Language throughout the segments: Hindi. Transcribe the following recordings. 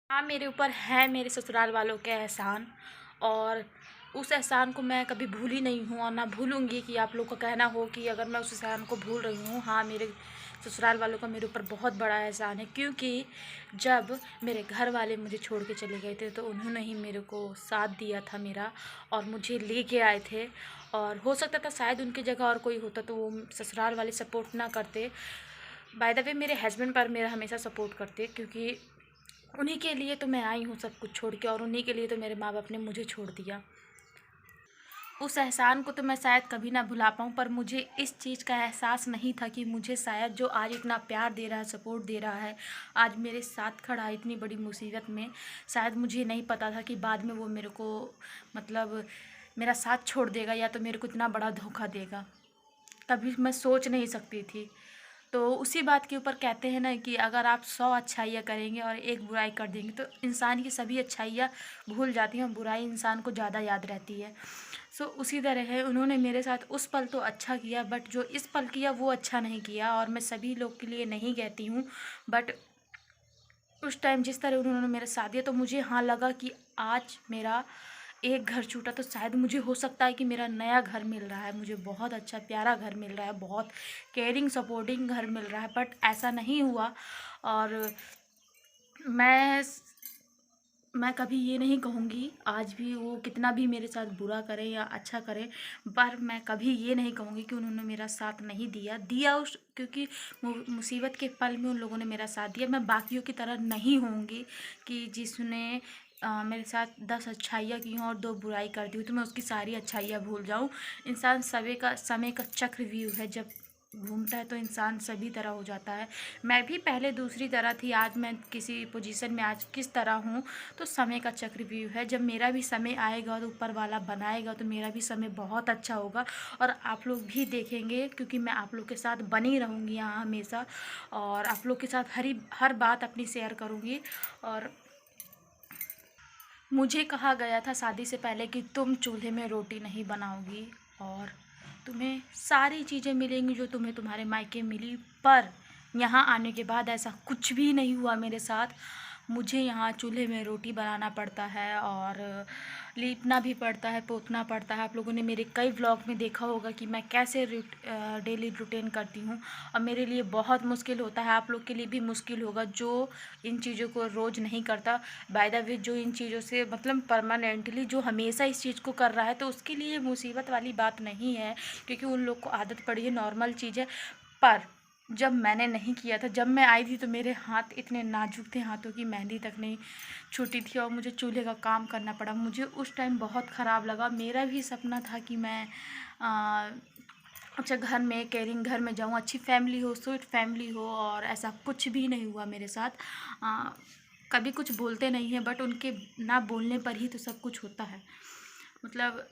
हाँ, मेरे ऊपर है मेरे ससुराल वालों के एहसान। और उस एहसान को मैं कभी भूली नहीं हूँ और ना भूलूंगी कि आप लोग का कहना हो कि अगर मैं उस एहसान को भूल रही हूँ। हाँ, मेरे ससुराल वालों का मेरे ऊपर बहुत बड़ा एहसान है, क्योंकि जब मेरे घर वाले मुझे छोड़ के चले गए थे तो उन्होंने ही मेरे को साथ दिया था मेरा, और मुझे लेके आए थे। और हो सकता था शायद उनकी जगह और कोई होता तो वो ससुराल वाले सपोर्ट ना करते। बाय द वे मेरे हस्बैंड पर मेरा हमेशा सपोर्ट करते, क्योंकि उन्हीं के लिए तो मैं आई हूँ सब कुछ छोड़ के, और उन्हीं के लिए तो मेरे माँ बाप ने मुझे छोड़ दिया। उस एहसान को तो मैं शायद कभी ना भुला पाऊँ, पर मुझे इस चीज़ का एहसास नहीं था कि मुझे शायद जो आज इतना प्यार दे रहा है, सपोर्ट दे रहा है, आज मेरे साथ खड़ा है इतनी बड़ी मुसीबत में, शायद मुझे नहीं पता था कि बाद में वो मेरे को मतलब मेरा साथ छोड़ देगा या तो मेरे को इतना बड़ा धोखा देगा। कभी मैं सोच नहीं सकती थी। तो उसी बात के ऊपर कहते हैं ना कि अगर आप 100 अच्छाइयाँ करेंगे और एक बुराई कर देंगे तो इंसान की सभी अच्छाइयाँ भूल जाती हैं और बुराई इंसान को ज़्यादा याद रहती है। सो उसी तरह है, उन्होंने मेरे साथ उस पल तो अच्छा किया, बट जो इस पल किया वो अच्छा नहीं किया। और मैं सभी लोग के लिए नहीं कहती हूँ, बट उस टाइम जिस तरह उन्होंने मेरा साथ दिया तो मुझे हाँ लगा कि आज मेरा एक घर छूटा तो शायद मुझे हो सकता है कि मेरा नया घर मिल रहा है, मुझे बहुत अच्छा प्यारा घर मिल रहा है, बहुत केयरिंग सपोर्टिंग घर मिल रहा है, बट ऐसा नहीं हुआ। और मैं मैं कभी ये नहीं कहूँगी, आज भी वो कितना भी मेरे साथ बुरा करें या अच्छा करें, पर मैं कभी ये नहीं कहूँगी कि उन्होंने मेरा साथ नहीं दिया दिया उस क्योंकि मुसीबत के पल में उन लोगों ने मेरा साथ दिया। मैं बाकियों की तरह नहीं होंगी कि जिसने मेरे साथ 10 अच्छाइयाँ की हों और 2 बुराई कर दी हो तो मैं उसकी सारी अच्छाइयाँ भूल जाऊँ। इंसान समय का चक्रव्यूह है, जब घूमता है तो इंसान सभी तरह हो जाता है। मैं भी पहले दूसरी तरह थी, आज मैं किसी पोजीशन में आज किस तरह हूँ, तो समय का चक्रव्यूह है। जब मेरा भी समय आएगा तो ऊपर वाला बनाएगा तो मेरा भी समय बहुत अच्छा होगा, और आप लोग भी देखेंगे, क्योंकि मैं आप लोग के साथ बनी रहूँगी यहाँ हमेशा, और आप लोग के साथ हर बात अपनी शेयर करूँगी। और मुझे कहा गया था शादी से पहले कि तुम चूल्हे में रोटी नहीं बनाओगी और तुम्हें सारी चीज़ें मिलेंगी जो तुम्हें तुम्हारे मायके मिली, पर यहाँ आने के बाद ऐसा कुछ भी नहीं हुआ मेरे साथ। मुझे यहाँ चूल्हे में रोटी बनाना पड़ता है और लीपना भी पड़ता है, पोतना पड़ता है। आप लोगों ने मेरे कई व्लॉग में देखा होगा कि मैं कैसे डेली रूटीन करती हूँ, और मेरे लिए बहुत मुश्किल होता है, आप लोग के लिए भी मुश्किल होगा जो इन चीज़ों को रोज़ नहीं करता। बाय द वे जो इन चीज़ों से मतलब परमानेंटली जो हमेशा इस चीज़ को कर रहा है तो उसके लिए मुसीबत वाली बात नहीं है, क्योंकि उन लोग को आदत पड़ी है, नॉर्मल चीज़ है। पर जब मैंने नहीं किया था, जब मैं आई थी तो मेरे हाथ इतने नाजुक थे, हाथों की मेहंदी तक नहीं छूटी थी और मुझे चूल्हे का काम करना पड़ा। मुझे उस टाइम बहुत ख़राब लगा। मेरा भी सपना था कि मैं अच्छा घर में केयरिंग घर में जाऊँ, अच्छी फैमिली हो, स्वीट फैमिली हो, और ऐसा कुछ भी नहीं हुआ मेरे साथ। कभी कुछ बोलते नहीं हैं, बट उनके ना बोलने पर ही तो सब कुछ होता है। मतलब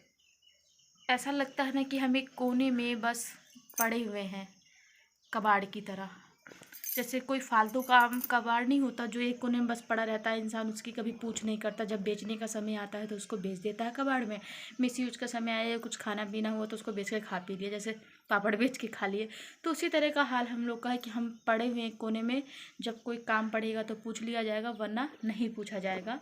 ऐसा लगता है ना कि हम एक कोने में बस पड़े हुए हैं, कबाड़ की तरह। जैसे कोई फालतू काम कबाड़ नहीं होता जो एक कोने में बस पड़ा रहता है, इंसान उसकी कभी पूछ नहीं करता। जब बेचने का समय आता है तो उसको बेच देता है कबाड़ में। मिसयूज का समय आया, कुछ खाना पीना हुआ तो उसको बेच के खा पी लिया, जैसे पापड़ बेच के खा लिए। तो उसी तरह का हाल हम लोग का है कि हम पड़े हुए एक कोने में, जब कोई काम पड़ेगा तो पूछ लिया जाएगा, वरना नहीं पूछा जाएगा।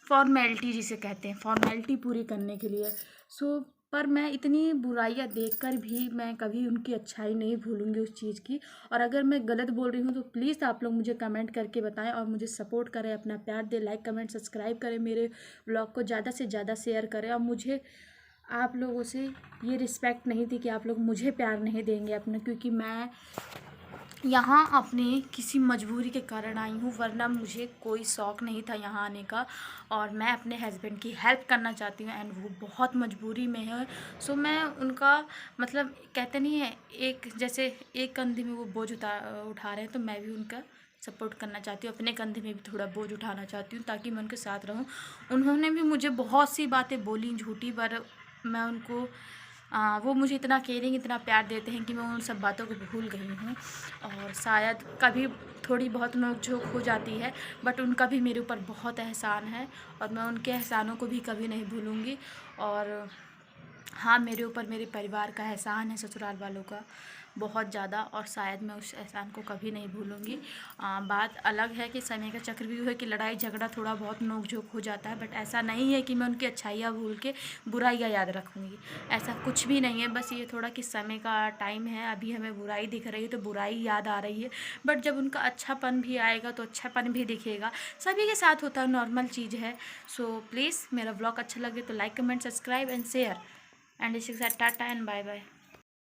फॉर्मेलिटी जिसे कहते हैं, फॉर्मेलिटी पूरी करने के लिए। सो पर मैं इतनी बुराइयां देखकर भी मैं कभी उनकी अच्छाई नहीं भूलूंगी उस चीज़ की। और अगर मैं गलत बोल रही हूँ तो प्लीज़ आप लोग मुझे कमेंट करके बताएं और मुझे सपोर्ट करें, अपना प्यार दें, लाइक कमेंट सब्सक्राइब करें, मेरे ब्लॉग को ज़्यादा से ज़्यादा शेयर करें। और मुझे आप लोगों से ये रिस्पेक्ट नहीं थी कि आप लोग मुझे प्यार नहीं देंगे अपना, क्योंकि मैं यहाँ अपने किसी मजबूरी के कारण आई हूँ, वरना मुझे कोई शौक़ नहीं था यहाँ आने का। और मैं अपने हस्बैंड की हेल्प करना चाहती हूँ एंड वो बहुत मजबूरी में है। सो मैं उनका मतलब कहते नहीं है, एक जैसे एक कंधे में वो बोझ उठा रहे हैं, तो मैं भी उनका सपोर्ट करना चाहती हूँ, अपने कंधे में भी थोड़ा बोझ उठाना चाहती हूँ ताकि मैं उनके साथ रहूँ। उन्होंने भी मुझे बहुत सी बातें बोली झूठी, पर मैं उनको वो मुझे इतना केयरिंग इतना प्यार देते हैं कि मैं उन सब बातों को भूल गई हूँ। और शायद कभी थोड़ी बहुत नोक-झोंक हो जाती है, बट उनका भी मेरे ऊपर बहुत एहसान है और मैं उनके एहसानों को भी कभी नहीं भूलूँगी। और हाँ, मेरे ऊपर मेरे परिवार का एहसान है, ससुराल वालों का। बहुत ज़्यादा, और शायद मैं उस एहसान को कभी नहीं भूलूँगी। बात अलग है कि समय का चक्रव्यूह है कि लड़ाई झगड़ा थोड़ा बहुत नोक झोंक हो जाता है, बट ऐसा नहीं है कि मैं उनकी अच्छाइयाँ भूल के बुराइयाँ याद रखूँगी, ऐसा कुछ भी नहीं है। बस ये थोड़ा कि समय का टाइम है, अभी हमें बुराई दिख रही है तो बुराई याद आ रही है, बट जब उनका अच्छापन भी आएगा तो अच्छापन भी दिखेगा। सभी के साथ होता है, नॉर्मल चीज़ है। सो प्लीज़ मेरा ब्लॉग अच्छा लगे तो like comment subscribe and share, and इसी के साथ टाटा एंड बाय बाय।